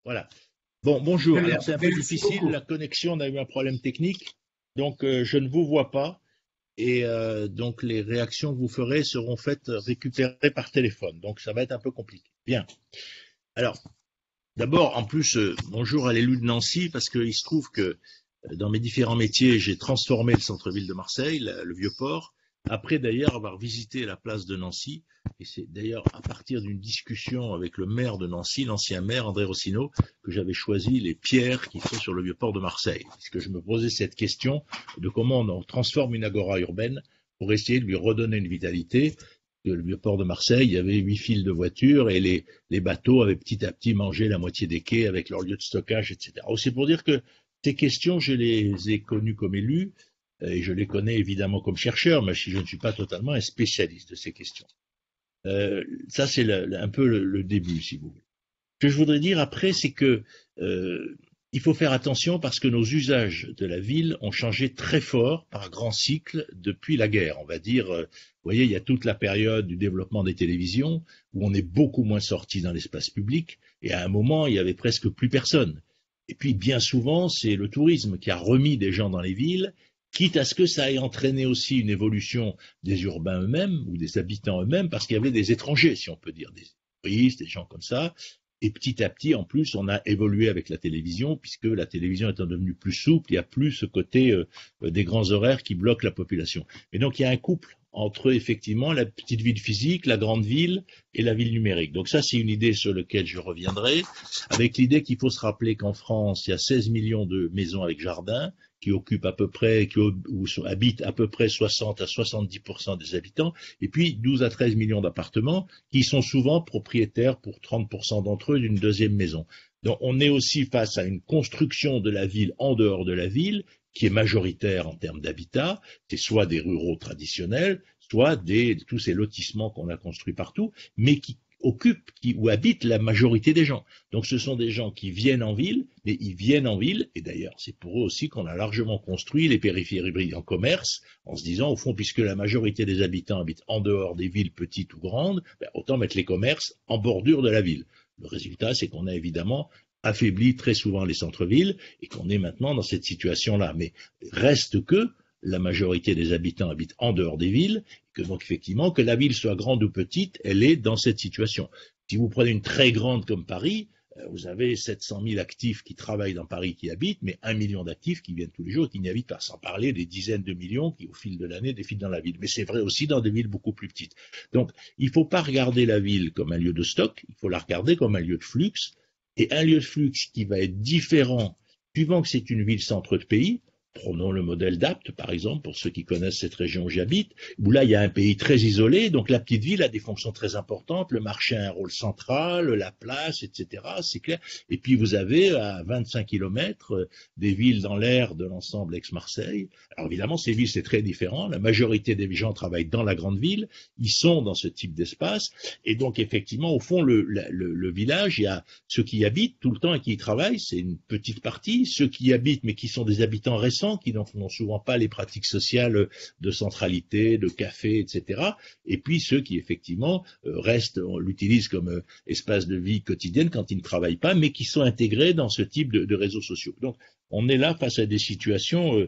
Voilà. Bon, bonjour. Très bien, Alors c'est un peu merci difficile, beaucoup. la connexion, on a eu un problème technique, donc je ne vous vois pas et donc les réactions que vous ferez seront faites récupérées par téléphone. Donc ça va être un peu compliqué. Bien. Alors d'abord, en plus, bonjour à l'élu de Nancy parce qu'il se trouve que dans mes différents métiers, j'ai transformé le centre-ville de Marseille, le Vieux-Port, après d'ailleurs avoir visité la place de Nancy. Et c'est d'ailleurs à partir d'une discussion avec le maire de Nancy, l'ancien maire André Rossineau, que j'avais choisi les pierres qui sont sur le Vieux-Port de Marseille. Puisque je me posais cette question de comment on transforme une agora urbaine pour essayer de lui redonner une vitalité. Le Vieux-Port de Marseille, il y avait 8 files de voitures et les bateaux avaient petit à petit mangé la moitié des quais avec leur lieu de stockage, etc. C'est pour dire que ces questions, je les ai connues comme élu et je les connais évidemment comme chercheur, mais je ne suis pas totalement un spécialiste de ces questions. Ça, c'est un peu le début, si vous voulez. Ce que je voudrais dire après, c'est que il faut faire attention parce que nos usages de la ville ont changé très fort par grands cycles depuis la guerre. On va dire, vous voyez, il y a toute la période du développement des télévisions où on est beaucoup moins sorti dans l'espace public et à un moment, il y avait presque plus personne. Et puis, bien souvent, c'est le tourisme qui a remis des gens dans les villes, quitte à ce que ça ait entraîné aussi une évolution des urbains eux-mêmes ou des habitants eux-mêmes, parce qu'il y avait des étrangers, si on peut dire, des touristes, des gens comme ça. Et petit à petit, en plus, on a évolué avec la télévision, puisque la télévision étant devenue plus souple, il n'y a plus ce côté des grands horaires qui bloquent la population. Et donc, il y a un couple entre effectivement la petite ville physique, la grande ville et la ville numérique. Donc ça, c'est une idée sur laquelle je reviendrai, avec l'idée qu'il faut se rappeler qu'en France, il y a 16 millions de maisons avec jardin, qui occupent à peu près, où habitent à peu près 60 à 70% des habitants, et puis 12 à 13 millions d'appartements qui sont souvent propriétaires pour 30% d'entre eux d'une deuxième maison. Donc on est aussi face à une construction de la ville en dehors de la ville qui est majoritaire en termes d'habitat, c'est soit des ruraux traditionnels, soit tous ces lotissements qu'on a construits partout, mais qui occupent ou habitent la majorité des gens. Donc ce sont des gens qui viennent en ville, mais ils viennent en ville, et d'ailleurs c'est pour eux aussi qu'on a largement construit les périphéries en commerce, en se disant au fond, puisque la majorité des habitants habitent en dehors des villes petites ou grandes, autant mettre les commerces en bordure de la ville. Le résultat, c'est qu'on a évidemment affaibli très souvent les centres-villes et qu'on est maintenant dans cette situation-là. Mais reste que la majorité des habitants habitent en dehors des villes, que donc effectivement, que la ville soit grande ou petite, elle est dans cette situation. Si vous prenez une très grande comme Paris, vous avez 700 000 actifs qui travaillent dans Paris, qui habitent, mais 1 million d'actifs qui viennent tous les jours et qui n'y habitent pas, sans parler des dizaines de millions qui, au fil de l'année, défilent dans la ville. Mais c'est vrai aussi dans des villes beaucoup plus petites. Donc, il ne faut pas regarder la ville comme un lieu de stock, il faut la regarder comme un lieu de flux, et un lieu de flux qui va être différent suivant que c'est une ville centre de pays. Prenons le modèle d'Apt, par exemple, pour ceux qui connaissent cette région où j'habite, où là, il y a un pays très isolé, donc la petite ville a des fonctions très importantes, le marché a un rôle central, la place, etc., c'est clair. Et puis, vous avez à 25 kilomètres des villes dans l'air de l'ensemble ex-Marseille. Alors, évidemment, ces villes, c'est très différent. La majorité des gens travaillent dans la grande ville, ils sont dans ce type d'espace, et donc, effectivement, au fond, le village, il y a ceux qui y habitent tout le temps et qui y travaillent, c'est une petite partie, ceux qui y habitent, mais qui sont des habitants récents, qui n'ont souvent pas les pratiques sociales de centralité, de café, etc. Et puis ceux qui effectivement restent, on l'utilise comme espace de vie quotidienne quand ils ne travaillent pas, mais qui sont intégrés dans ce type de réseaux sociaux. Donc on est là face à des situations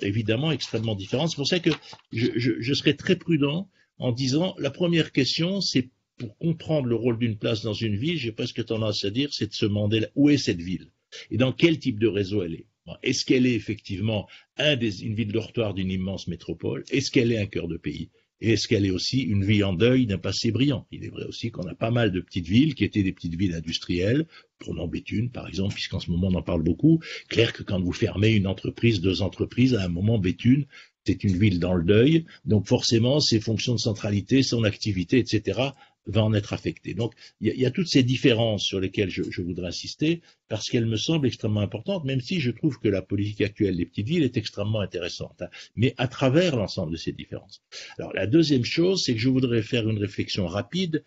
évidemment extrêmement différentes. C'est pour ça que je serais très prudent en disant la première question, c'est pour comprendre le rôle d'une place dans une ville, j'ai presque tendance à dire, c'est de se demander où est cette ville et dans quel type de réseau elle est. Est-ce qu'elle est effectivement une ville dortoir d'une immense métropole? Est-ce qu'elle est un cœur de pays? Et est-ce qu'elle est aussi une ville en deuil d'un passé brillant? Il est vrai aussi qu'on a pas mal de petites villes qui étaient des petites villes industrielles, prenons Béthune par exemple, puisqu'en ce moment on en parle beaucoup. Clair que quand vous fermez une entreprise, deux entreprises, à un moment Béthune, c'est une ville dans le deuil, donc forcément ses fonctions de centralité, son activité, etc., va en être affectée. Donc il y a toutes ces différences sur lesquelles je voudrais insister, parce qu'elles me semblent extrêmement importantes, même si je trouve que la politique actuelle des petites villes est extrêmement intéressante, hein, mais à travers l'ensemble de ces différences. Alors la deuxième chose, c'est que je voudrais faire une réflexion rapide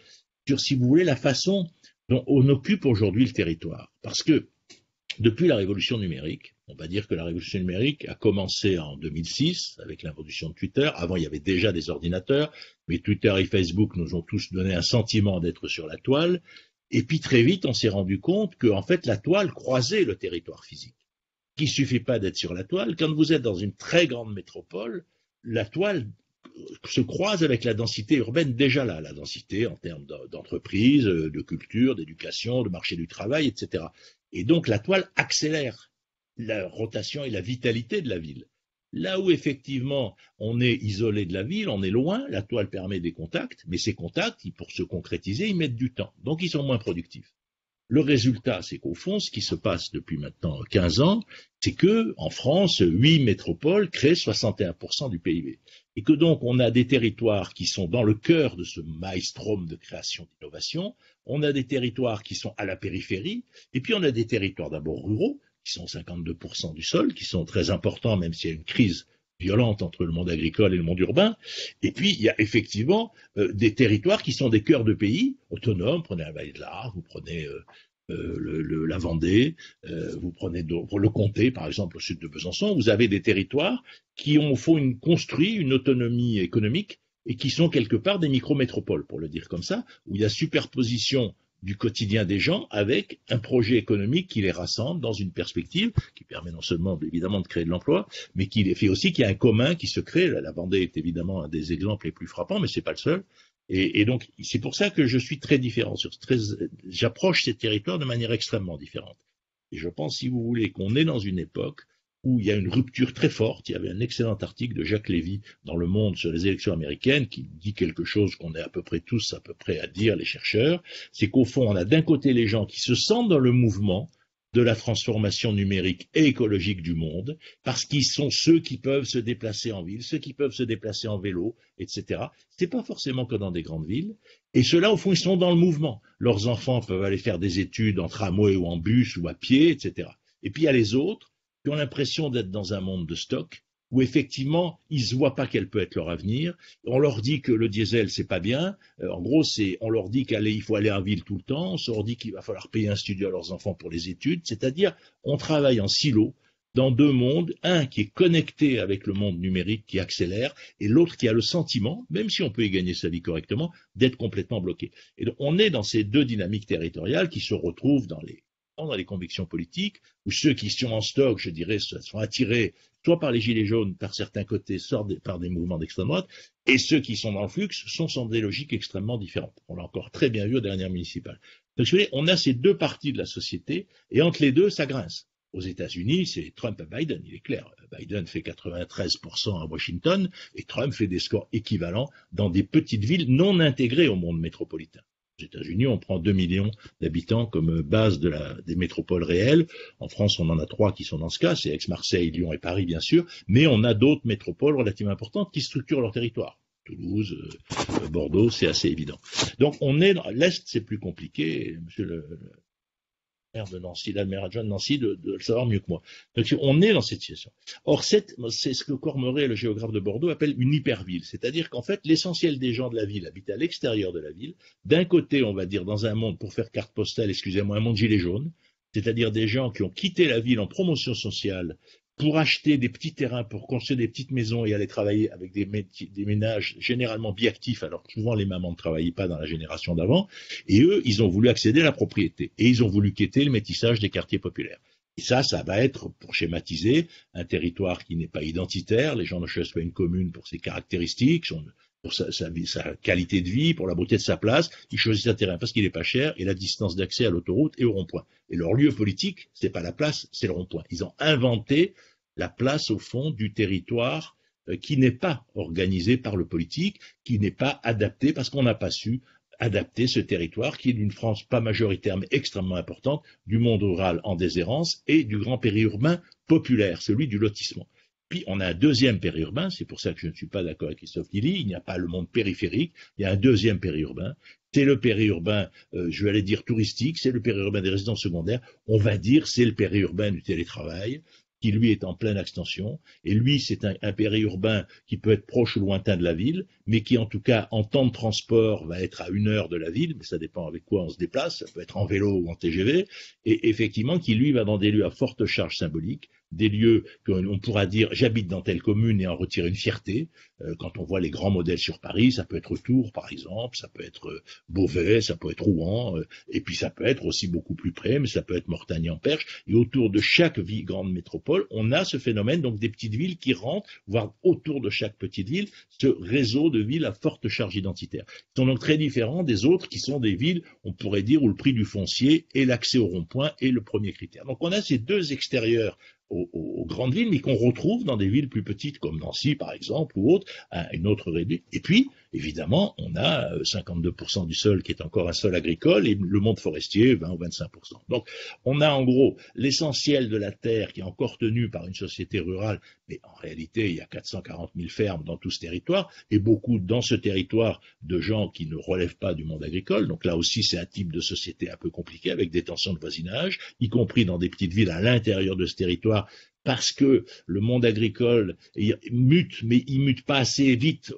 sur, si vous voulez, la façon dont on occupe aujourd'hui le territoire. Parce que depuis la révolution numérique, on va dire que la révolution numérique a commencé en 2006 avec l'introduction de Twitter. Avant, il y avait déjà des ordinateurs, mais Twitter et Facebook nous ont tous donné un sentiment d'être sur la toile. Et puis très vite, on s'est rendu compte que en fait, la toile croisait le territoire physique. Il ne suffit pas d'être sur la toile. Quand vous êtes dans une très grande métropole, la toile se croise avec la densité urbaine déjà là, la densité en termes d'entreprise, de culture, d'éducation, de marché du travail, etc. Et donc la toile accélère la rotation et la vitalité de la ville. Là où effectivement on est isolé de la ville, on est loin, la toile permet des contacts, mais ces contacts, pour se concrétiser, ils mettent du temps, donc ils sont moins productifs. Le résultat, c'est qu'au fond, ce qui se passe depuis maintenant 15 ans, c'est que en France, 8 métropoles créent 61% du PIB. Et que donc, on a des territoires qui sont dans le cœur de ce maelstrom de création d'innovation, on a des territoires qui sont à la périphérie, et puis on a des territoires d'abord ruraux, qui sont 52% du sol, qui sont très importants, même s'il y a une crise violente entre le monde agricole et le monde urbain. Et puis, il y a effectivement des territoires qui sont des cœurs de pays autonomes. Prenez la vallée de l'Arve, vous prenez la Vendée, vous prenez le Comté, par exemple, au sud de Besançon. Vous avez des territoires qui ont au fond construit une autonomie économique et qui sont quelque part des micro-métropoles, pour le dire comme ça, où il y a superposition du quotidien des gens avec un projet économique qui les rassemble dans une perspective qui permet non seulement évidemment de créer de l'emploi, mais qui fait aussi qu'il y a un commun qui se crée. La Vendée est évidemment un des exemples les plus frappants, mais c'est pas le seul. Et donc c'est pour ça que je suis très différent. J'approche ces territoires de manière extrêmement différente. Et je pense, si vous voulez, qu'on est dans une époque où il y a une rupture très forte. Il y avait un excellent article de Jacques Lévy dans Le Monde sur les élections américaines qui dit quelque chose qu'on est à peu près tous à peu près à dire, les chercheurs, c'est qu'au fond, on a d'un côté les gens qui se sentent dans le mouvement de la transformation numérique et écologique du monde, parce qu'ils sont ceux qui peuvent se déplacer en ville, ceux qui peuvent se déplacer en vélo, etc. C'est pas forcément que dans des grandes villes. Et ceux-là, au fond, ils sont dans le mouvement. Leurs enfants peuvent aller faire des études en tramway ou en bus ou à pied, etc. Et puis il y a les autres qui ont l'impression d'être dans un monde de stock, où effectivement, ils ne voient pas quel peut être leur avenir. On leur dit que le diesel, c'est pas bien. En gros, on leur dit qu'il faut aller en ville tout le temps. On leur dit qu'il va falloir payer un studio à leurs enfants pour les études. C'est-à-dire, on travaille en silo dans deux mondes, un qui est connecté avec le monde numérique qui accélère, et l'autre qui a le sentiment, même si on peut y gagner sa vie correctement, d'être complètement bloqué. Et donc, on est dans ces deux dynamiques territoriales qui se retrouvent dans les convictions politiques, où ceux qui sont en stock, je dirais, sont attirés soit par les gilets jaunes, par certains côtés, soit par des mouvements d'extrême droite, et ceux qui sont dans le flux sont dans des logiques extrêmement différentes. On l'a encore très bien vu aux dernières municipales. Donc, vous voyez, on a ces deux parties de la société, et entre les deux, ça grince. Aux États-Unis, c'est Trump et Biden, il est clair. Biden fait 93% à Washington, et Trump fait des scores équivalents dans des petites villes non intégrées au monde métropolitain. Aux États-Unis, on prend 2 millions d'habitants comme base des métropoles réelles. En France, on en a 3 qui sont dans ce cas, c'est Aix-Marseille, Lyon et Paris, bien sûr, mais on a d'autres métropoles relativement importantes qui structurent leur territoire. Toulouse, Bordeaux, c'est assez évident. Donc, l'Est, c'est plus compliqué. Monsieur le maire de Nancy, l'admirail adjoint de Nancy, de le savoir mieux que moi. Donc, on est dans cette situation. Or, c'est ce que Cormeret, le géographe de Bordeaux, appelle une hyperville. C'est-à-dire qu'en fait, l'essentiel des gens de la ville habitent à l'extérieur de la ville. D'un côté, on va dire, dans un monde, pour faire carte postale, excusez-moi, un monde gilet jaune. C'est-à-dire des gens qui ont quitté la ville en promotion sociale pour acheter des petits terrains, pour construire des petites maisons et aller travailler avec des ménages généralement biactifs, alors que souvent les mamans ne travaillaient pas dans la génération d'avant, et eux, ils ont voulu accéder à la propriété, et ils ont voulu quitter le métissage des quartiers populaires. Et ça va être, pour schématiser, un territoire qui n'est pas identitaire, les gens ne choisissent pas une commune pour ses caractéristiques, pour sa qualité de vie, pour la beauté de sa place, ils choisissent un terrain parce qu'il n'est pas cher et la distance d'accès à l'autoroute et au rond-point. Et leur lieu politique, c'est pas la place, c'est le rond-point. Ils ont inventé la place au fond du territoire qui n'est pas organisé par le politique, qui n'est pas adapté parce qu'on n'a pas su adapter ce territoire qui est d'une France pas majoritaire mais extrêmement importante, du monde rural en déshérence et du grand périurbain populaire, celui du lotissement. Puis on a un deuxième périurbain, c'est pour ça que je ne suis pas d'accord avec Christophe Lilly, il n'y a pas le monde périphérique, il y a un deuxième périurbain, c'est le périurbain, je vais aller dire touristique, c'est le périurbain des résidences secondaires, on va dire c'est le périurbain du télétravail, qui lui est en pleine extension, et lui c'est un périurbain qui peut être proche ou lointain de la ville, mais qui en tout cas en temps de transport va être à 1 heure de la ville, mais ça dépend avec quoi on se déplace, ça peut être en vélo ou en TGV, et effectivement qui lui va dans des lieux à forte charge symbolique, des lieux qu'on pourra dire j'habite dans telle commune et en retirer une fierté. Quand on voit les grands modèles sur Paris, ça peut être Tours par exemple, ça peut être Beauvais, ça peut être Rouen, et puis ça peut être aussi beaucoup plus près, mais ça peut être Mortagne-en-Perche. Et autour de chaque grande métropole, on a ce phénomène, donc des petites villes qui rentrent, voire autour de chaque petite ville, ce réseau de villes à forte charge identitaire. Ils sont donc très différents des autres qui sont des villes, on pourrait dire, où le prix du foncier et l'accès au rond-point est le premier critère. Donc on a ces deux extérieurs aux grandes villes, mais qu'on retrouve dans des villes plus petites comme Nancy, par exemple, ou autre, à une autre réduite. Et puis, évidemment, on a 52% du sol qui est encore un sol agricole et le monde forestier, 20 ou 25%. Donc, on a en gros l'essentiel de la terre qui est encore tenue par une société rurale, mais en réalité, il y a 440 000 fermes dans tout ce territoire, et beaucoup dans ce territoire de gens qui ne relèvent pas du monde agricole. Donc là aussi, c'est un type de société un peu compliqué, avec des tensions de voisinage, y compris dans des petites villes à l'intérieur de ce territoire, parce que le monde agricole mute, mais il mute pas assez vite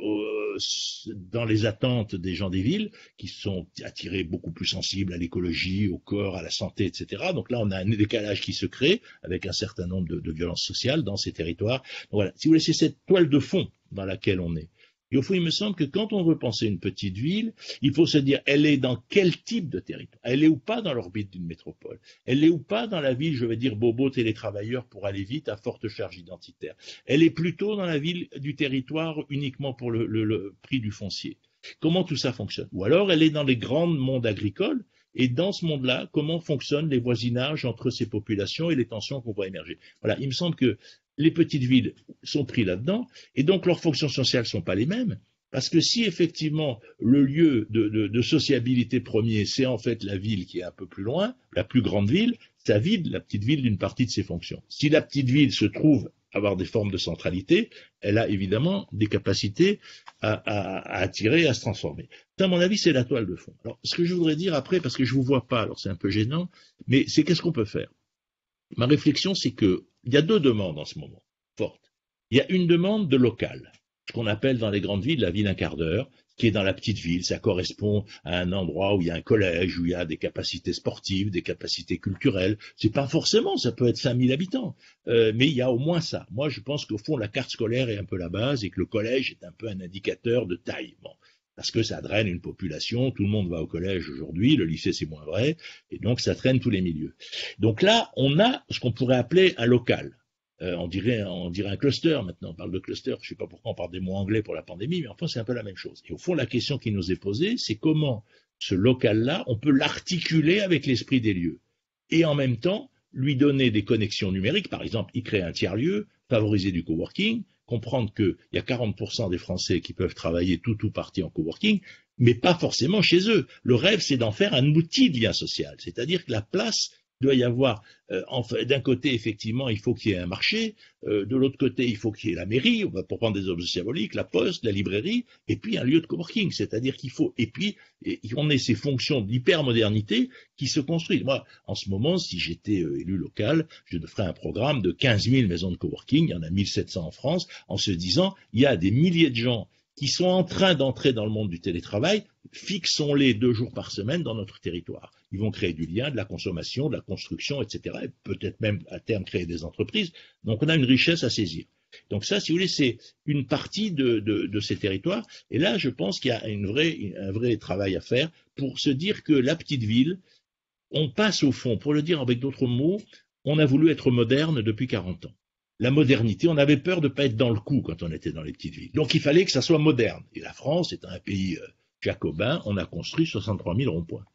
dans les attentes des gens des villes, qui sont attirés beaucoup plus sensibles à l'écologie, au corps, à la santé, etc. Donc là, on a un décalage qui se crée avec un certain nombre de violences sociales dans ces territoires. Donc voilà, si vous voulez, c'est cette toile de fond dans laquelle on est. Et au fond, il me semble que quand on veut penser une petite ville, il faut se dire, elle est dans quel type de territoire? Elle est ou pas dans l'orbite d'une métropole? Elle est ou pas dans la ville, je vais dire, bobo télétravailleur pour aller vite à forte charge identitaire? Elle est plutôt dans la ville du territoire uniquement pour le prix du foncier? Comment tout ça fonctionne? Ou alors elle est dans les grands mondes agricoles, et dans ce monde-là, comment fonctionnent les voisinages entre ces populations et les tensions qu'on voit émerger? Voilà, il me semble que les petites villes sont pris là-dedans, et donc leurs fonctions sociales ne sont pas les mêmes, parce que si effectivement le lieu de sociabilité premier, c'est en fait la ville qui est un peu plus loin, la plus grande ville, ça vide la petite ville d'une partie de ses fonctions. Si la petite ville se trouve avoir des formes de centralité, elle a évidemment des capacités à attirer, à se transformer. Ça, à mon avis, c'est la toile de fond. Alors, ce que je voudrais dire après, parce que je ne vous vois pas, alors c'est un peu gênant, mais c'est qu'est-ce qu'on peut faire? Ma réflexion, c'est qu'il y a deux demandes en ce moment, fortes. Il y a une demande de local, ce qu'on appelle dans les grandes villes la ville un quart d'heure, qui est dans la petite ville. Ça correspond à un endroit où il y a un collège, où il y a des capacités sportives, des capacités culturelles. C'est pas forcément, ça peut être 5000 habitants, mais il y a au moins ça. Moi, je pense qu'au fond, la carte scolaire est un peu la base et que le collège est un peu un indicateur de taille. Bon. Parce que ça draine une population, tout le monde va au collège aujourd'hui, le lycée c'est moins vrai, et donc ça traîne tous les milieux. Donc là, on a ce qu'on pourrait appeler un local. On dirait un cluster maintenant, on parle de cluster, je ne sais pas pourquoi on parle des mots anglais pour la pandémie, mais enfin c'est un peu la même chose. Et au fond, la question qui nous est posée, c'est comment ce local-là, on peut l'articuler avec l'esprit des lieux. Et en même temps, lui donner des connexions numériques, par exemple, y créer un tiers-lieu, favoriser du coworking, comprendre qu'il y a 40% des Français qui peuvent travailler tout ou partie en coworking, mais pas forcément chez eux. Le rêve, c'est d'en faire un outil de lien social, c'est-à-dire que la place doit y avoir, d'un côté, effectivement, il faut qu'il y ait un marché, de l'autre côté, il faut qu'il y ait la mairie, pour prendre des objets symboliques, la poste, la librairie, et puis un lieu de coworking, c'est-à-dire qu'il faut, et puis, on ait ces fonctions d'hypermodernité qui se construisent. Moi, en ce moment, si j'étais élu local, je ferais un programme de 15 000 maisons de coworking, il y en a 1700 en France, en se disant, il y a des milliers de gens qui sont en train d'entrer dans le monde du télétravail, fixons-les 2 jours par semaine dans notre territoire. Ils vont créer du lien, de la consommation, de la construction, etc. Et peut-être même à terme créer des entreprises. Donc on a une richesse à saisir. Donc ça, si vous voulez, c'est une partie de ces territoires. Et là, je pense qu'il y a un vrai travail à faire pour se dire que la petite ville, on passe au fond, pour le dire avec d'autres mots, on a voulu être moderne depuis 40 ans. La modernité, on avait peur de ne pas être dans le coup quand on était dans les petites villes. Donc il fallait que ça soit moderne. Et la France est un pays jacobin, on a construit 63 000 ronds-points.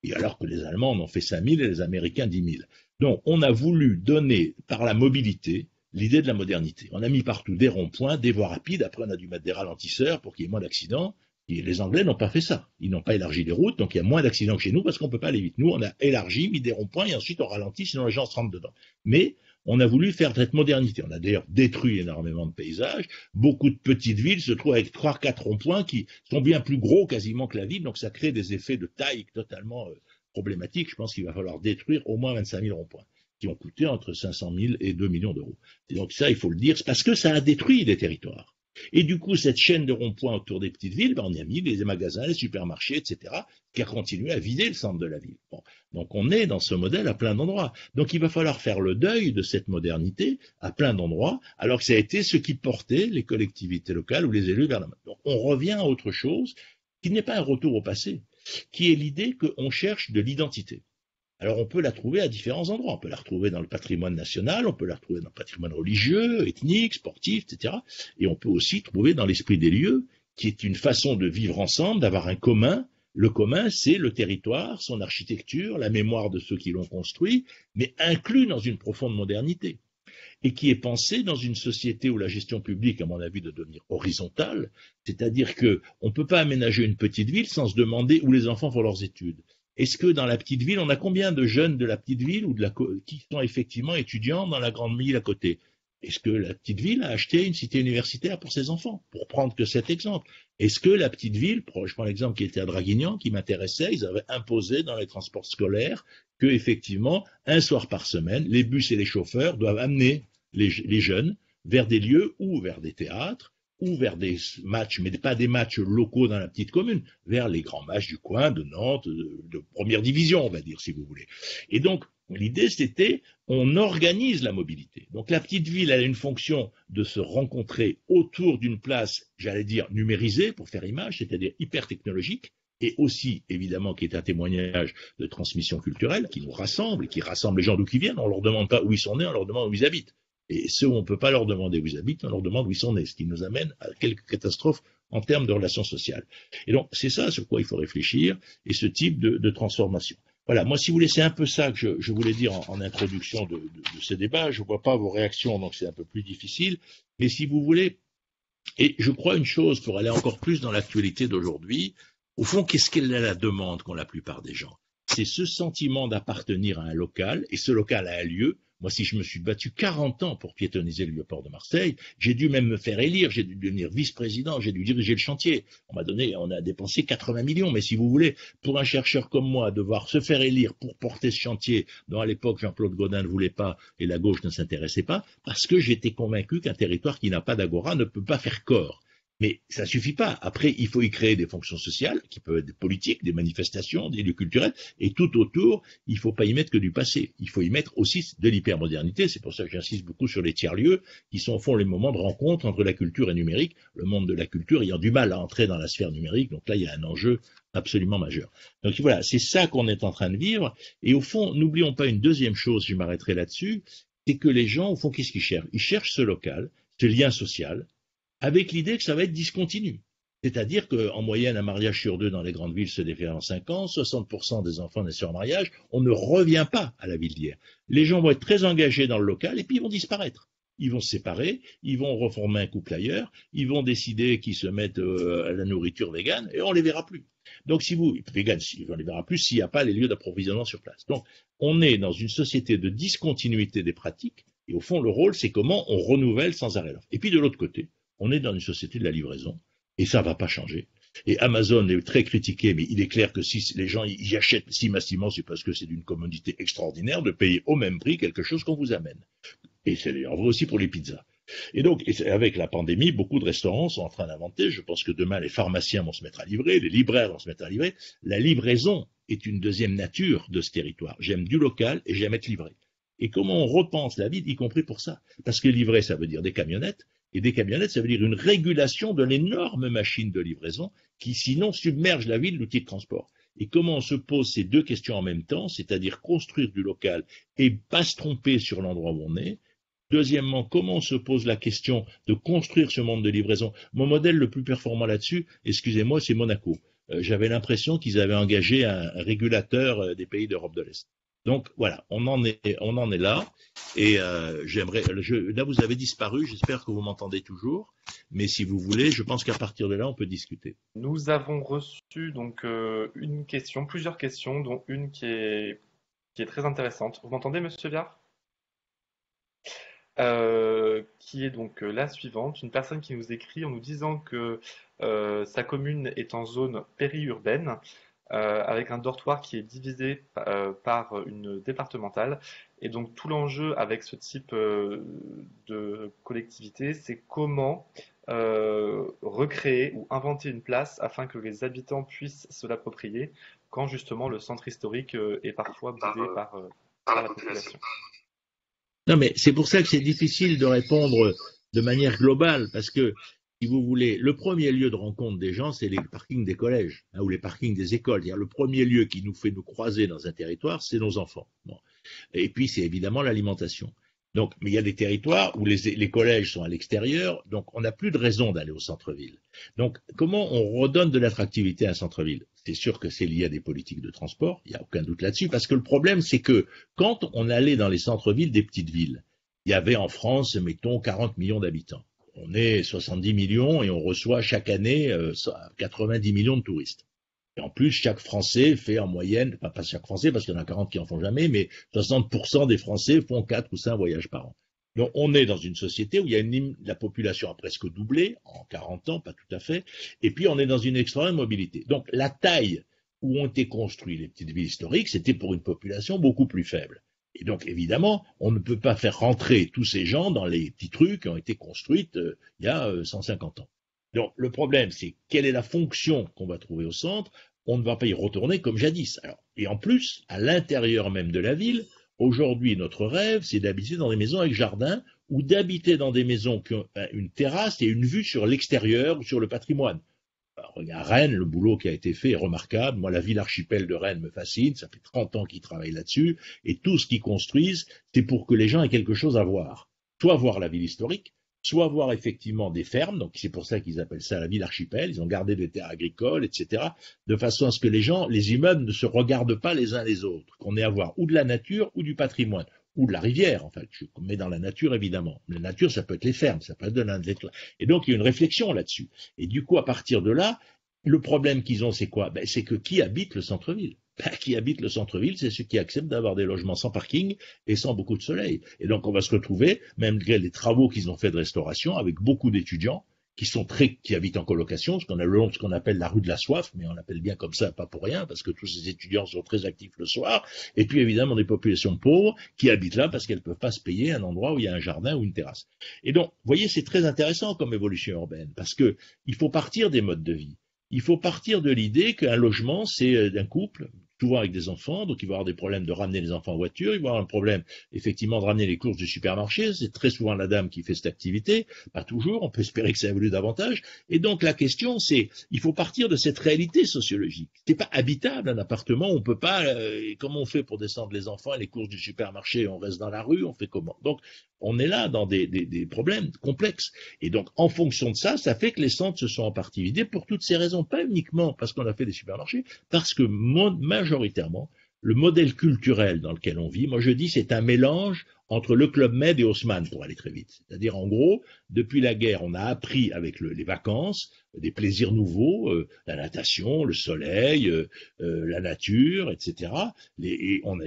Et alors que les Allemands en ont fait 5 000 et les Américains 10 000. Donc on a voulu donner par la mobilité l'idée de la modernité. On a mis partout des ronds-points, des voies rapides, après on a dû mettre des ralentisseurs pour qu'il y ait moins d'accidents. Et les Anglais n'ont pas fait ça. Ils n'ont pas élargi les routes, donc il y a moins d'accidents que chez nous parce qu'on ne peut pas aller vite. Nous, on a élargi, mis des ronds-points et ensuite on ralentit, sinon les gens se rentrent dedans. Mais on a voulu faire cette modernité. On a d'ailleurs détruit énormément de paysages. Beaucoup de petites villes se trouvent avec 3-4 ronds-points qui sont bien plus gros quasiment que la ville, donc ça crée des effets de taille totalement problématiques. Je pense qu'il va falloir détruire au moins 25 000 ronds-points, qui ont coûté entre 500 000 et 2 millions d'euros. Et donc ça, il faut le dire, c'est parce que ça a détruit des territoires. Et du coup, cette chaîne de ronds-points autour des petites villes, on y a mis les magasins, les supermarchés, etc., qui a continué à vider le centre de la ville. Bon. Donc on est dans ce modèle à plein d'endroits. Donc il va falloir faire le deuil de cette modernité à plein d'endroits, alors que ça a été ce qui portait les collectivités locales ou les élus vers la main. Donc on revient à autre chose qui n'est pas un retour au passé, qui est l'idée qu'on cherche de l'identité. Alors on peut la trouver à différents endroits. On peut la retrouver dans le patrimoine national, on peut la retrouver dans le patrimoine religieux, ethnique, sportif, etc. Et on peut aussi trouver dans l'esprit des lieux, qui est une façon de vivre ensemble, d'avoir un commun. Le commun, c'est le territoire, son architecture, la mémoire de ceux qui l'ont construit, mais inclus dans une profonde modernité. Et qui est pensé dans une société où la gestion publique, à mon avis, doit devenir horizontale, c'est-à-dire qu'on ne peut pas aménager une petite ville sans se demander où les enfants font leurs études. Est-ce que dans la petite ville, on a combien de jeunes de la petite ville ou qui sont effectivement étudiants dans la grande ville à côté? Est-ce que la petite ville a acheté une cité universitaire pour ses enfants? Pour prendre que cet exemple. Est-ce que la petite ville, je prends l'exemple qui était à Draguignan, qui m'intéressait, ils avaient imposé dans les transports scolaires que, effectivement, un soir par semaine, les bus et les chauffeurs doivent amener les jeunes vers des lieux ou vers des théâtres, ou vers des matchs, mais pas des matchs locaux dans la petite commune, vers les grands matchs du coin, de Nantes, de première division, on va dire, si vous voulez. Et donc, l'idée, c'était, on organise la mobilité. Donc, la petite ville, elle a une fonction de se rencontrer autour d'une place, j'allais dire, numérisée, pour faire image, c'est-à-dire hyper technologique, et aussi, évidemment, qui est un témoignage de transmission culturelle, qui nous rassemble, et qui rassemble les gens d'où ils viennent. On leur demande pas où ils sont nés, on leur demande où ils habitent. Et ceux où on ne peut pas leur demander où ils habitent, on leur demande où ils sont nés, ce qui nous amène à quelques catastrophes en termes de relations sociales. Et donc, c'est ça sur quoi il faut réfléchir, et ce type de transformation. Voilà, moi, si vous voulez, c'est un peu ça que je voulais dire en introduction de ce débat. Je ne vois pas vos réactions, donc c'est un peu plus difficile. Mais si vous voulez, et je crois une chose, pour aller encore plus dans l'actualité d'aujourd'hui, au fond, qu'est-ce qu'elle est la demande qu'ont la plupart des gens? C'est ce sentiment d'appartenir à un local, et ce local a un lieu. Moi, si je me suis battu 40 ans pour piétonniser le vieux-port de Marseille, j'ai dû même me faire élire, j'ai dû devenir vice-président, j'ai dû diriger le chantier. On a dépensé 80 millions, mais si vous voulez, pour un chercheur comme moi, devoir se faire élire pour porter ce chantier, dont à l'époque Jean-Claude Gaudin ne voulait pas et la gauche ne s'intéressait pas, parce que j'étais convaincu qu'un territoire qui n'a pas d'agora ne peut pas faire corps. Mais ça ne suffit pas. Après, il faut y créer des fonctions sociales, qui peuvent être des politiques, des manifestations, des lieux culturels, et tout autour, il ne faut pas y mettre que du passé. Il faut y mettre aussi de l'hypermodernité. C'est pour ça que j'insiste beaucoup sur les tiers-lieux, qui sont au fond les moments de rencontre entre la culture et le numérique, le monde de la culture ayant du mal à entrer dans la sphère numérique. Donc là, il y a un enjeu absolument majeur. Donc voilà, c'est ça qu'on est en train de vivre. Et au fond, n'oublions pas une deuxième chose, je m'arrêterai là-dessus, c'est que les gens, au fond, qu'est-ce qu'ils cherchent? Ils cherchent ce local, ce lien social, avec l'idée que ça va être discontinu. C'est-à-dire qu'en moyenne, un mariage sur deux dans les grandes villes se défait en 5 ans, 60% des enfants naissent sur mariage, on ne revient pas à la ville d'hier. Les gens vont être très engagés dans le local et puis ils vont disparaître. Ils vont se séparer, ils vont reformer un couple ailleurs, ils vont décider qu'ils se mettent à la nourriture végane et on ne les verra plus. Donc si vous, végane, on ne les verra plus s'il n'y a pas les lieux d'approvisionnement sur place. Donc on est dans une société de discontinuité des pratiques et au fond le rôle c'est comment on renouvelle sans arrêt l'offre. Et puis de l'autre côté, on est dans une société de la livraison, et ça ne va pas changer. Et Amazon est très critiqué, mais il est clair que si les gens y achètent si massivement, c'est parce que c'est d'une commodité extraordinaire de payer au même prix quelque chose qu'on vous amène. Et c'est d'ailleurs vrai aussi pour les pizzas. Et donc, avec la pandémie, beaucoup de restaurants sont en train d'inventer, je pense que demain les pharmaciens vont se mettre à livrer, les libraires vont se mettre à livrer. La livraison est une deuxième nature de ce territoire. J'aime du local et j'aime être livré. Et comment on repense la ville, y compris pour ça? Parce que livrer, ça veut dire des camionnettes, et des camionnettes, ça veut dire une régulation de l'énorme machine de livraison qui, sinon, submerge la ville d'outils de transport. Et comment on se pose ces deux questions en même temps, c'est-à-dire construire du local et pas se tromper sur l'endroit où on est. Deuxièmement, comment on se pose la question de construire ce monde de livraison? Mon modèle le plus performant là-dessus, excusez-moi, c'est Monaco. J'avais l'impression qu'ils avaient engagé un régulateur des pays d'Europe de l'Est. Donc voilà, on en est là. Et là vous avez disparu. J'espère que vous m'entendez toujours. Mais si vous voulez, je pense qu'à partir de là, on peut discuter. Nous avons reçu donc plusieurs questions, dont une qui est très intéressante. Vous m'entendez, Monsieur Viard? Qui est donc la suivante. Une personne qui nous écrit en nous disant que sa commune est en zone périurbaine avec un dortoir qui est divisé par une départementale. Et donc tout l'enjeu avec ce type de collectivité, c'est comment recréer ou inventer une place afin que les habitants puissent se l'approprier quand justement le centre historique est parfois boudé par la population. Non, mais c'est pour ça que c'est difficile de répondre de manière globale, parce que, si vous voulez, le premier lieu de rencontre des gens, c'est les parkings des collèges, hein, ou les parkings des écoles. C'est-à-dire le premier lieu qui nous fait nous croiser dans un territoire, c'est nos enfants. Bon. Et puis, c'est évidemment l'alimentation. Donc, mais il y a des territoires où les collèges sont à l'extérieur, donc on n'a plus de raison d'aller au centre-ville. Donc, comment on redonne de l'attractivité à un centre-ville? C'est sûr que c'est lié à des politiques de transport, il n'y a aucun doute là-dessus, parce que le problème, c'est que quand on allait dans les centres-villes des petites villes, il y avait en France, mettons, 40 millions d'habitants. On est 70 millions et on reçoit chaque année 90 millions de touristes. Et en plus, chaque Français fait en moyenne, pas chaque Français parce qu'il y en a 40 qui en font jamais, mais 60% des Français font 4 ou 5 voyages par an. Donc on est dans une société où il y a la population a presque doublé en 40 ans, pas tout à fait, et puis on est dans une extrême mobilité. Donc la taille où ont été construites les petites villes historiques, c'était pour une population beaucoup plus faible. Et donc évidemment, on ne peut pas faire rentrer tous ces gens dans les petits trucs qui ont été construits il y a 150 ans. Donc le problème, c'est quelle est la fonction qu'on va trouver au centre? On ne va pas y retourner comme jadis. Alors, et en plus, à l'intérieur même de la ville, aujourd'hui, notre rêve, c'est d'habiter dans des maisons avec jardin ou d'habiter dans des maisons qui ont une terrasse et une vue sur l'extérieur ou sur le patrimoine. Alors, à Rennes, le boulot qui a été fait est remarquable. Moi, la ville archipel de Rennes me fascine. Ça fait 30 ans qu'ils travaillent là-dessus. Et tout ce qu'ils construisent, c'est pour que les gens aient quelque chose à voir. Soit voir la ville historique, soit voir effectivement des fermes, donc c'est pour ça qu'ils appellent ça la ville archipel, ils ont gardé des terres agricoles, etc., de façon à ce que les immeubles ne se regardent pas les uns les autres, qu'on ait à voir ou de la nature ou du patrimoine, ou de la rivière, en fait, je mets dans la nature évidemment. La nature, ça peut être les fermes, ça peut être de l'industrie. Et donc il y a une réflexion là-dessus. Et du coup, à partir de là, le problème qu'ils ont, c'est quoi? C'est que qui habite le centre-ville? Qui habite le centre-ville, c'est ceux qui acceptent d'avoir des logements sans parking et sans beaucoup de soleil. Et donc on va se retrouver, même malgré les travaux qu'ils ont fait de restauration, avec beaucoup d'étudiants qui habitent en colocation, ce qu'on appelle la rue de la soif, mais on l'appelle bien comme ça, pas pour rien, parce que tous ces étudiants sont très actifs le soir, et puis évidemment des populations pauvres qui habitent là parce qu'elles ne peuvent pas se payer un endroit où il y a un jardin ou une terrasse. Et donc, vous voyez, c'est très intéressant comme évolution urbaine, parce que il faut partir des modes de vie. Il faut partir de l'idée qu'un logement, c'est d'un couple, souvent avec des enfants, donc il va y avoir des problèmes de ramener les enfants en voiture, il va y avoir un problème effectivement de ramener les courses du supermarché, c'est très souvent la dame qui fait cette activité, pas toujours, on peut espérer que ça évolue davantage, et donc la question c'est, il faut partir de cette réalité sociologique. C'est pas habitable un appartement, on peut pas, comment on fait pour descendre les enfants et les courses du supermarché, on reste dans la rue, on fait comment? Donc on est là dans des problèmes complexes. Et donc, en fonction de ça, ça fait que les centres se sont en partie vidés pour toutes ces raisons. Pas uniquement parce qu'on a fait des supermarchés, parce que majoritairement, le modèle culturel dans lequel on vit, moi je dis c'est un mélange entre le Club Med et Haussmann, pour aller très vite. C'est-à-dire, en gros, depuis la guerre, on a appris avec les vacances des plaisirs nouveaux, la natation, le soleil, la nature, etc. Et on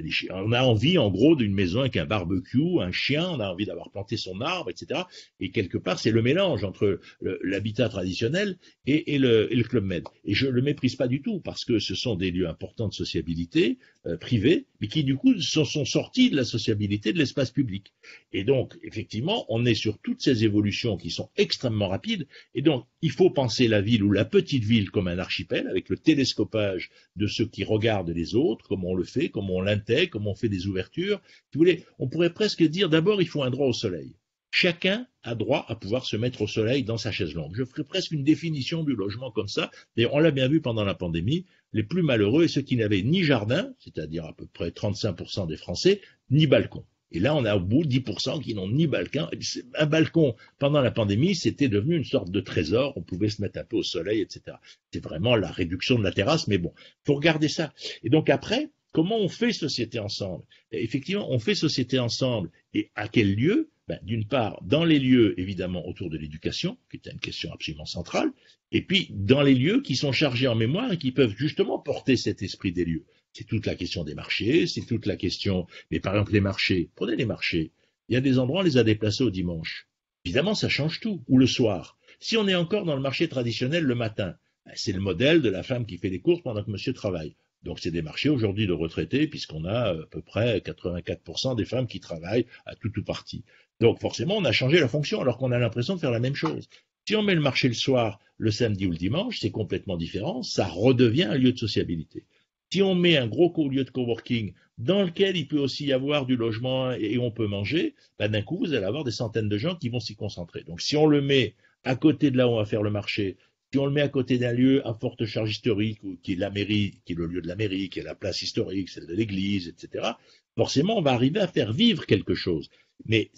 a envie, en gros, d'une maison avec un barbecue, un chien, on a envie d'avoir planté son arbre, etc. Et quelque part, c'est le mélange entre l'habitat traditionnel et le Club Med. Et je ne le méprise pas du tout, parce que ce sont des lieux importants de sociabilité privée, mais qui, du coup, sont sortis de la sociabilité de l'espace public. Et donc, effectivement, on est sur toutes ces évolutions qui sont extrêmement rapides, et donc, il faut penser la ville ou la petite ville comme un archipel, avec le télescopage de ceux qui regardent les autres, comment on le fait, comment on l'intègre, comment on fait des ouvertures. Si vous voulez, on pourrait presque dire, d'abord, il faut un droit au soleil. Chacun a droit à pouvoir se mettre au soleil dans sa chaise longue. Je ferai presque une définition du logement comme ça. D'ailleurs, on l'a bien vu pendant la pandémie, les plus malheureux et ceux qui n'avaient ni jardin, c'est-à-dire à peu près 35% des Français, ni balcon. Et là, on a au bout 10% qui n'ont ni balcon. Un balcon, pendant la pandémie, c'était devenu une sorte de trésor. On pouvait se mettre un peu au soleil, etc. C'est vraiment la réduction de la terrasse, mais bon, faut regarder ça. Et donc après, comment on fait société ensemble? Et effectivement, on fait société ensemble. Et à quel lieu? D'une part, dans les lieux, évidemment, autour de l'éducation, qui est une question absolument centrale, et puis dans les lieux qui sont chargés en mémoire et qui peuvent justement porter cet esprit des lieux. C'est toute la question des marchés, c'est toute la question, mais par exemple les marchés, prenez les marchés, il y a des endroits, on les a déplacés au dimanche. Évidemment, ça change tout, ou le soir. Si on est encore dans le marché traditionnel le matin, C'est le modèle de la femme qui fait les courses pendant que monsieur travaille. Donc c'est des marchés aujourd'hui de retraités, puisqu'on a à peu près 84% des femmes qui travaillent à tout ou partie. Donc forcément, on a changé la fonction, alors qu'on a l'impression de faire la même chose. Si on met le marché le soir, le samedi ou le dimanche, c'est complètement différent, ça redevient un lieu de sociabilité. Si on met un gros lieu de coworking dans lequel il peut aussi y avoir du logement et on peut manger, ben d'un coup, vous allez avoir des centaines de gens qui vont s'y concentrer. Donc si on le met à côté de là où on va faire le marché, si on le met à côté d'un lieu à forte charge historique, qui est la mairie, qui est le lieu de la mairie, qui est la place historique, celle de l'église, etc., forcément, on va arriver à faire vivre quelque chose. Mais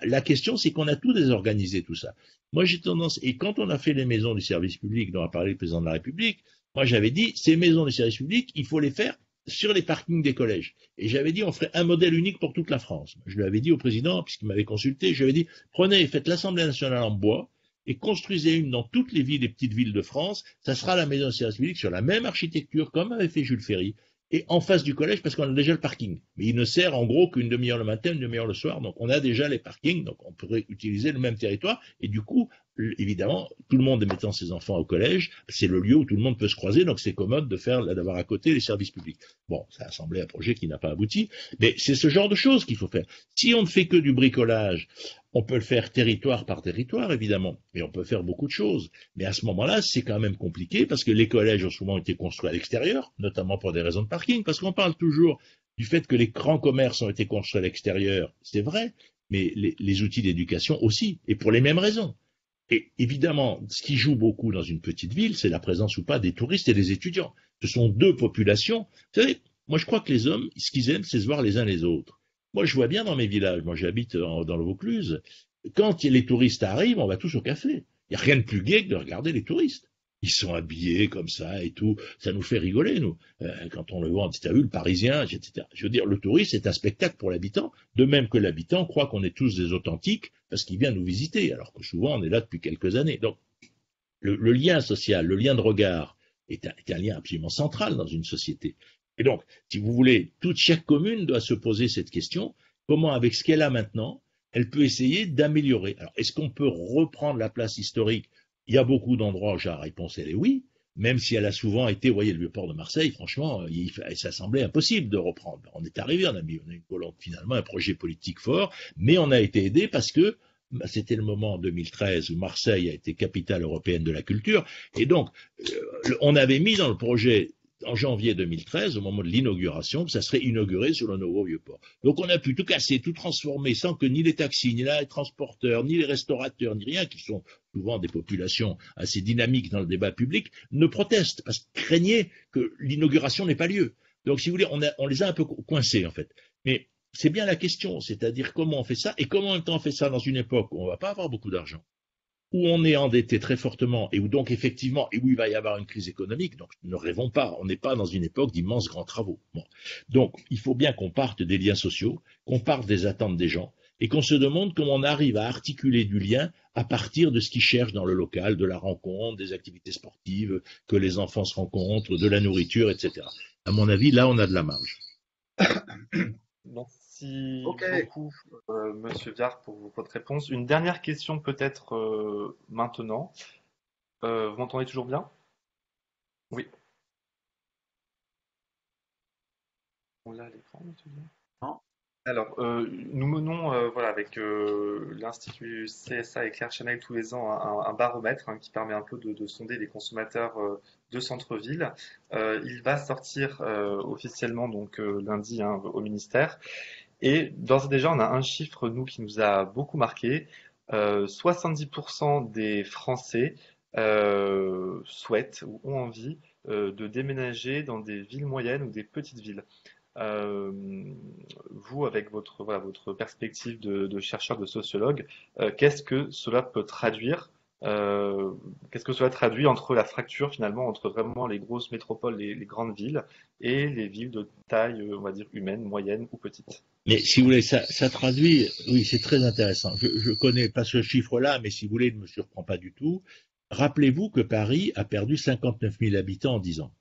la question, c'est qu'on a tout désorganisé, tout ça. Moi, j'ai tendance, et quand on a fait les maisons du service public dont a parlé le président de la République, moi, j'avais dit, ces maisons du service public, il faut les faire sur les parkings des collèges. Et j'avais dit, on ferait un modèle unique pour toute la France. Je lui avais dit au président, puisqu'il m'avait consulté, je lui avais dit, prenez, faites l'Assemblée nationale en bois, et construisez une dans toutes les villes et petites villes de France, ça sera la maison de service public sur la même architecture, comme avait fait Jules Ferry, et en face du collège, parce qu'on a déjà le parking. Mais il ne sert en gros qu'une demi-heure le matin, une demi-heure le soir, donc on a déjà les parkings, donc on pourrait utiliser le même territoire, et du coup, évidemment, tout le monde mettant ses enfants au collège, c'est le lieu où tout le monde peut se croiser, donc c'est commode d'avoir à côté les services publics. Bon, ça a semblé un projet qui n'a pas abouti, mais c'est ce genre de choses qu'il faut faire. Si on ne fait que du bricolage, on peut le faire territoire par territoire, évidemment, et on peut faire beaucoup de choses. Mais à ce moment-là, c'est quand même compliqué, parce que les collèges ont souvent été construits à l'extérieur, notamment pour des raisons de parking, parce qu'on parle toujours du fait que les grands commerces ont été construits à l'extérieur, c'est vrai, mais les outils d'éducation aussi, et pour les mêmes raisons. Et évidemment, ce qui joue beaucoup dans une petite ville, c'est la présence ou pas des touristes et des étudiants. Ce sont deux populations. Vous savez, moi je crois que les hommes, ce qu'ils aiment, c'est se voir les uns les autres. Moi je vois bien dans mes villages, moi j'habite dans le Vaucluse, quand les touristes arrivent, on va tous au café. Il n'y a rien de plus gai que de regarder les touristes. Ils sont habillés comme ça et tout. Ça nous fait rigoler, nous. Quand on le voit, on dit, t'as vu, le Parisien, etc. Je veux dire, le touriste est un spectacle pour l'habitant, de même que l'habitant croit qu'on est tous des authentiques parce qu'il vient nous visiter, alors que souvent on est là depuis quelques années. Donc, le lien social, le lien de regard est un lien absolument central dans une société. Et donc, si vous voulez, chaque commune doit se poser cette question, comment, avec ce qu'elle a maintenant, elle peut essayer d'améliorer. Alors, est-ce qu'on peut reprendre la place historique? Il y a beaucoup d'endroits où la réponse elle est oui, même si elle a souvent été, vous voyez, le Vieux-Port de Marseille, franchement, ça semblait impossible de reprendre. On est arrivé, on a une volonté, finalement, un projet politique fort, mais on a été aidé parce que c'était le moment en 2013 où Marseille a été capitale européenne de la culture, et donc, on avait mis dans le projet en janvier 2013, au moment de l'inauguration, que ça serait inauguré sur le nouveau Vieux-Port. Donc on a pu tout casser, tout transformer, sans que ni les taxis, ni les transporteurs, ni les restaurateurs, ni rien, qui sont souvent des populations assez dynamiques dans le débat public, ne protestent, parce qu'ils craignaient que l'inauguration n'ait pas lieu. Donc si vous voulez, on les a un peu coincés en fait. Mais c'est bien la question, c'est-à-dire comment on fait ça, et comment en même temps on fait ça dans une époque où on ne va pas avoir beaucoup d'argent, où on est endetté très fortement et où donc effectivement, et où il va y avoir une crise économique, donc ne rêvons pas, on n'est pas dans une époque d'immenses grands travaux. Bon. Donc il faut bien qu'on parte des liens sociaux, qu'on parte des attentes des gens, et qu'on se demande comment on arrive à articuler du lien à partir de ce qu'ils cherchent dans le local, de la rencontre, des activités sportives, que les enfants se rencontrent, de la nourriture, etc. À mon avis, là on a de la marge. Merci beaucoup, Monsieur Viard, pour votre réponse. Une dernière question peut-être maintenant. Vous m'entendez toujours bien? Oui. On l'a à l'écran, Monsieur Viard? Non. Alors, nous menons voilà, avec l'Institut CSA et Claire Chanel tous les ans un baromètre qui permet un peu de sonder les consommateurs de centre-ville. Il va sortir officiellement donc lundi au ministère. Et d'ores et déjà, on a un chiffre, nous, qui nous a beaucoup marqué. 70% des Français souhaitent ou ont envie de déménager dans des villes moyennes ou des petites villes. Vous, avec votre perspective de chercheur, de sociologue, qu'est-ce que cela peut traduire? Qu'est-ce que cela traduit entre la fracture finalement entre vraiment les grosses métropoles, les grandes villes, et les villes de taille, on va dire, humaine, moyenne ou petite? Mais si vous voulez, ça traduit, oui, c'est très intéressant. Je connais pas ce chiffre-là, mais si vous voulez, il ne me surprend pas du tout. Rappelez-vous que Paris a perdu 59 000 habitants en 10 ans,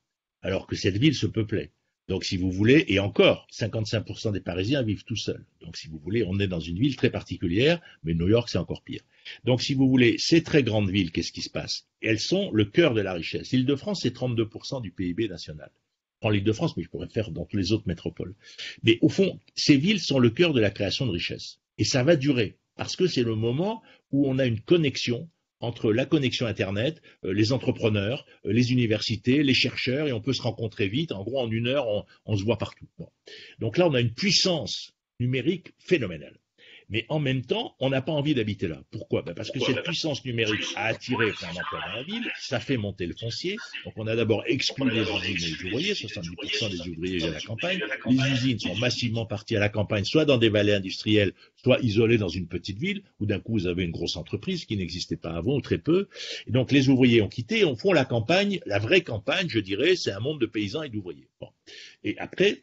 alors que cette ville se peuplait. Donc, si vous voulez, et encore, 55% des Parisiens vivent tout seuls. Donc, si vous voulez, on est dans une ville très particulière, mais New York, c'est encore pire. Donc, si vous voulez, ces très grandes villes, qu'est-ce qui se passe? Elles sont le cœur de la richesse. L'Île-de-France, c'est 32% du PIB national. Je prends l'Île-de-France, mais je pourrais faire dans toutes les autres métropoles. Mais au fond, ces villes sont le cœur de la création de richesse. Et ça va durer, parce que c'est le moment où on a une connexion entre la connexion Internet, les entrepreneurs, les universités, les chercheurs, et on peut se rencontrer vite. En gros, en 1 heure, on se voit partout. Bon. Donc là, on a une puissance numérique phénoménale. Mais en même temps, on n'a pas envie d'habiter là. Pourquoi? Parce que cette puissance numérique a attiré plein d'emplois dans la ville, ça fait monter le foncier. Donc on a d'abord exclu les usines et les ouvriers, 70% des ouvriers à la campagne. Les usines sont massivement parties à la campagne, soit dans des vallées industrielles, soit isolées dans une petite ville, où d'un coup vous avez une grosse entreprise qui n'existait pas avant, ou très peu. Et donc les ouvriers ont quitté, on fond la campagne, la vraie campagne, je dirais, c'est un monde de paysans et d'ouvriers. Bon. Et après,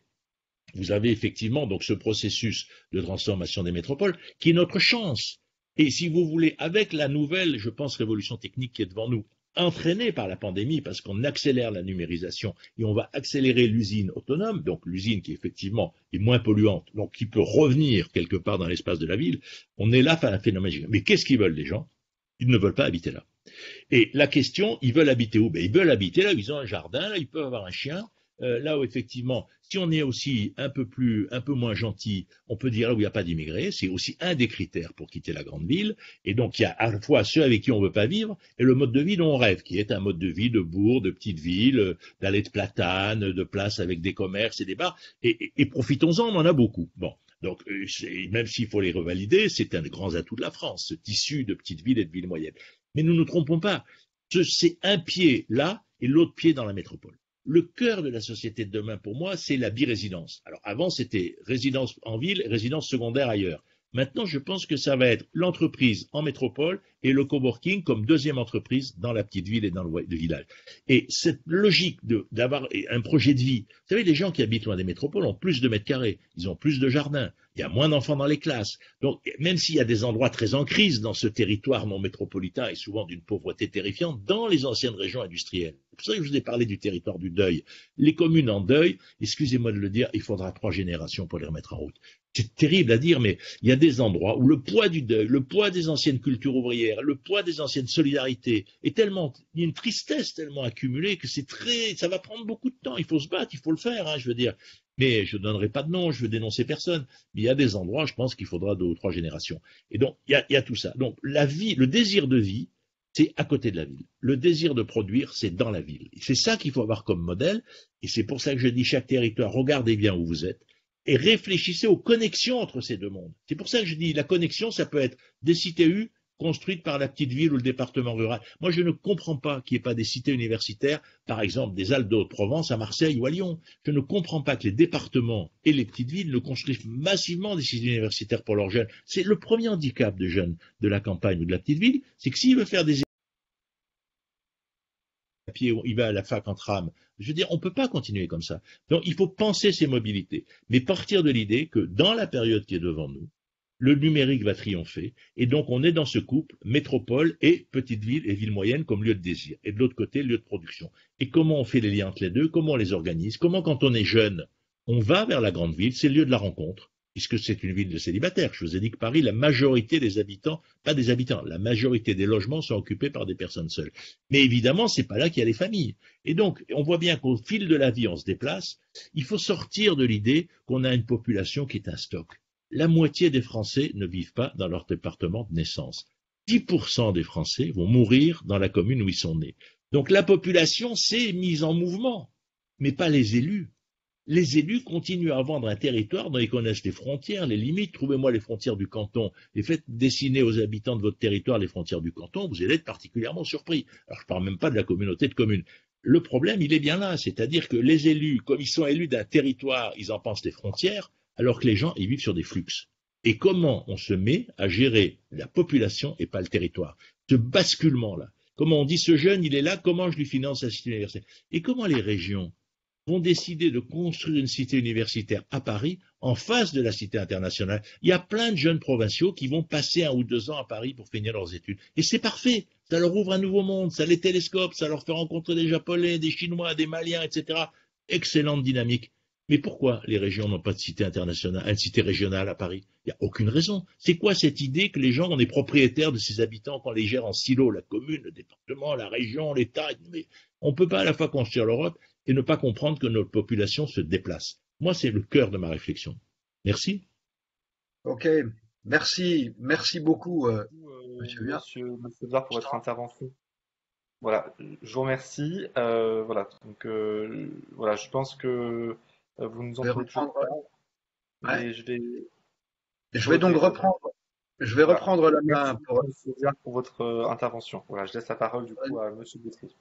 vous avez effectivement donc ce processus de transformation des métropoles qui est notre chance. Et si vous voulez, avec la nouvelle, je pense, révolution technique qui est devant nous, entraînée par la pandémie, parce qu'on accélère la numérisation et on va accélérer l'usine autonome, donc l'usine qui effectivement est moins polluante, donc qui peut revenir quelque part dans l'espace de la ville, on est là face à un phénomène. Mais qu'est-ce qu'ils veulent les gens? Ils ne veulent pas habiter là. Et la question, ils veulent habiter où? Ils veulent habiter là, ils ont un jardin, là, ils peuvent avoir un chien. Là où effectivement, si on est aussi un peu moins gentil, on peut dire là où il n'y a pas d'immigrés, c'est aussi un des critères pour quitter la grande ville. Et donc il y a à la fois ceux avec qui on ne veut pas vivre et le mode de vie dont on rêve, qui est un mode de vie de bourg, de petite ville, d'allées de platane, de places avec des commerces et des bars. Et profitons-en, on en a beaucoup. Bon. Donc, même s'il faut les revalider, c'est un des grands atouts de la France, ce tissu de petites villes et de villes moyennes. Mais nous ne nous trompons pas. C'est un pied là et l'autre pied dans la métropole. Le cœur de la société de demain, pour moi, c'est la birésidence. Alors avant, c'était résidence en ville, résidence secondaire ailleurs. Maintenant, je pense que ça va être l'entreprise en métropole et le coworking comme deuxième entreprise dans la petite ville et dans le village. Et cette logique d'avoir un projet de vie, vous savez, les gens qui habitent loin des métropoles ont plus de mètres carrés, ils ont plus de jardins, il y a moins d'enfants dans les classes. Donc, même s'il y a des endroits très en crise dans ce territoire non métropolitain et souvent d'une pauvreté terrifiante, dans les anciennes régions industrielles. C'est pour ça que je vous ai parlé du territoire du deuil. Les communes en deuil, excusez-moi de le dire, il faudra 3 générations pour les remettre en route. C'est terrible à dire, mais il y a des endroits où le poids du deuil, le poids des anciennes cultures ouvrières, le poids des anciennes solidarités est tellement, il y a une tristesse tellement accumulée que ça va prendre beaucoup de temps. Il faut se battre, il faut le faire, je veux dire. Mais je ne donnerai pas de nom, je veux dénoncer personne. Mais il y a des endroits, je pense qu'il faudra 2 ou 3 générations. Et donc, il y a tout ça. Donc, la vie, le désir de vie, c'est à côté de la ville. Le désir de produire, c'est dans la ville. C'est ça qu'il faut avoir comme modèle. Et c'est pour ça que je dis chaque territoire, regardez bien où vous êtes et réfléchissez aux connexions entre ces deux mondes. C'est pour ça que je dis la connexion, ça peut être des cités U construites par la petite ville ou le département rural. Moi, je ne comprends pas qu'il n'y ait pas des cités universitaires, par exemple des Alpes de Haute-Provence à Marseille ou à Lyon. Je ne comprends pas que les départements et les petites villes ne construisent massivement des cités universitaires pour leurs jeunes. C'est le premier handicap des jeunes de la campagne ou de la petite ville, c'est que s'ils veulent faire des pied, il va à la fac en tram. Je veux dire, on ne peut pas continuer comme ça. Donc, il faut penser ces mobilités, mais partir de l'idée que dans la période qui est devant nous, le numérique va triompher, et donc on est dans ce couple métropole et petite ville et ville moyenne comme lieu de désir, et de l'autre côté, lieu de production. Et comment on fait les liens entre les deux, comment on les organise, comment quand on est jeune, on va vers la grande ville, c'est le lieu de la rencontre, puisque c'est une ville de célibataires. Je vous ai dit que Paris, la majorité des habitants, pas des habitants, la majorité des logements sont occupés par des personnes seules. Mais évidemment, c'est pas là qu'il y a les familles. Et donc, on voit bien qu'au fil de la vie, on se déplace. Il faut sortir de l'idée qu'on a une population qui est un stock. La moitié des Français ne vivent pas dans leur département de naissance. 10% des Français vont mourir dans la commune où ils sont nés. Donc la population s'est mise en mouvement, mais pas les élus. Les élus continuent à vendre un territoire dont ils connaissent les frontières, les limites. Trouvez-moi les frontières du canton et faites dessiner aux habitants de votre territoire les frontières du canton, vous allez être particulièrement surpris. Alors je ne parle même pas de la communauté de communes. Le problème, il est bien là, c'est-à-dire que les élus, comme ils sont élus d'un territoire, ils en pensent les frontières, alors que les gens, ils vivent sur des flux. Et comment on se met à gérer la population et pas le territoire? Ce basculement-là. Comment on dit, ce jeune, il est là, comment je lui finance la cité universitaire? Et comment les régions vont décider de construire une cité universitaire à Paris en face de la cité internationale? Il y a plein de jeunes provinciaux qui vont passer 1 ou 2 ans à Paris pour finir leurs études. Et c'est parfait. Ça leur ouvre un nouveau monde, ça les télescope, ça leur fait rencontrer des Japonais, des Chinois, des Maliens, etc. Excellente dynamique. Mais pourquoi les régions n'ont pas de cité internationale, une cité régionale à Paris? Il n'y a aucune raison. C'est quoi cette idée que les gens ont des propriétaires de ses habitants qu'on les gère en silo, la commune, le département, la région, l'État? Mais on ne peut pas à la fois construire l'Europe et ne pas comprendre que notre population se déplace. Moi, c'est le cœur de ma réflexion. Merci. Ok, merci beaucoup, Monsieur Viard. Monsieur Edouard, pour votre intervention. Voilà, je vous remercie. Voilà, donc voilà, je pense que vous nous Je vais entendez toujours reprendre. pas, Ouais. mais je vais Je vais donc reprendre. Je vais voilà. reprendre la Merci main pour. Monsieur Edouard pour votre intervention. Voilà, je laisse la parole du coup à Monsieur Boutry.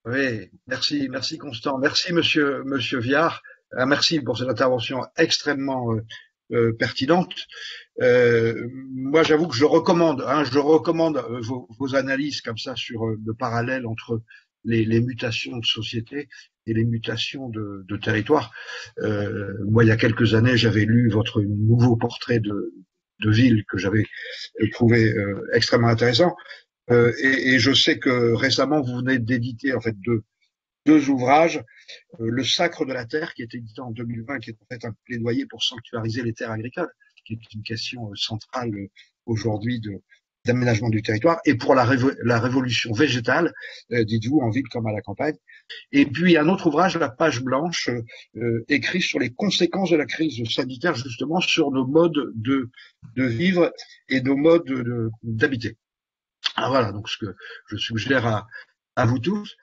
Oui, merci Constant, merci Monsieur Viard. Merci pour cette intervention extrêmement pertinente. Moi, j'avoue que je recommande vos analyses comme ça sur le parallèle entre les mutations de société et les mutations de territoire. Moi, il y a quelques années, j'avais lu votre nouveau portrait de ville que j'avais trouvé extrêmement intéressant. Et je sais que récemment, vous venez d'éditer en fait deux ouvrages, Le Sacre de la Terre, qui est édité en 2020, qui est en fait un plaidoyer pour sanctuariser les terres agricoles, qui est une question centrale aujourd'hui d'aménagement du territoire, et pour la révolution végétale, dites-vous, en ville comme à la campagne. Et puis un autre ouvrage, La Page Blanche, écrit sur les conséquences de la crise sanitaire, justement, sur nos modes de vivre et nos modes d'habiter. Ah voilà, donc ce que je suggère à vous tous.